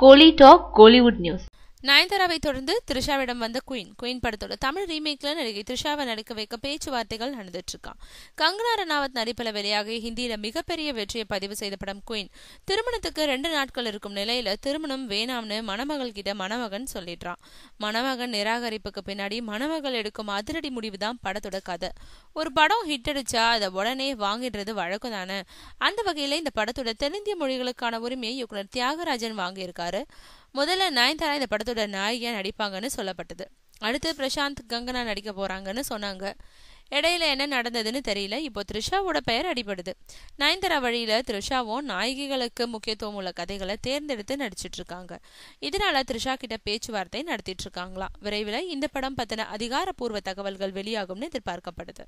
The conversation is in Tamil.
கோலி டாக் கோலிவுட் நியூஸ். நயன்தாராவை தொடர்ந்து த்ரிஷாவிடம் வந்த குயின் படத்தோட தமிழ் ரீமேக்ல நடிகை த்ரிஷாவை நடிக்க வைக்க பேச்சுவார்த்தைகள் நடந்துட்டு இருக்கான். கங்கனா ரனாவத் நடிப்பில் வெளியாகி ஹிந்தியில மிகப்பெரிய வெற்றியை பதிவு செய்த படம் குயின். திருமணத்துக்கு 2 நாட்கள் இருக்கும் நிலையில திருமணம் வேணாம்னு மணமகள் கிட்ட மணமகன் சொல்லிடுறான். மணமகன் நிராகரிப்புக்கு பின்னாடி மணமகள் எடுக்கும் அதிரடி முடிவு தான் படத்தோட கதை. ஒரு படம் ஹிட் அடிச்சா அதை உடனே வாங்கிடுறது வழக்கம் தானே. அந்த வகையில இந்த படத்தோட தென்னிந்திய மொழிகளுக்கான உரிமையை இயக்குனர் தியாகராஜன் வாங்கியிருக்காரு. முதல்ல நயன்தாரா இந்த படத்தோட நாயகியா நடிப்பாங்கன்னு சொல்லப்பட்டது. அடுத்து பிரசாந்த் கங்கனா நடிக்க போறாங்கன்னு சொன்னாங்க. இடையில என்ன நடந்ததுன்னு தெரியல. இப்போ த்ரிஷாவோட பெயர் அடிபடுது. நயன்தாரா வழியில த்ரிஷாவும் நாயகிகளுக்கு முக்கியத்துவம் உள்ள கதைகளை தேர்ந்தெடுத்து நடிச்சிட்டு இருக்காங்க. இதனால த்ரிஷா கிட்ட பேச்சுவார்த்தை நடத்திட்டு இருக்காங்களாம். விரைவில் இந்த படம் பத்தின அதிகாரப்பூர்வ தகவல்கள் வெளியாகும்னு எதிர்பார்க்கப்படுது.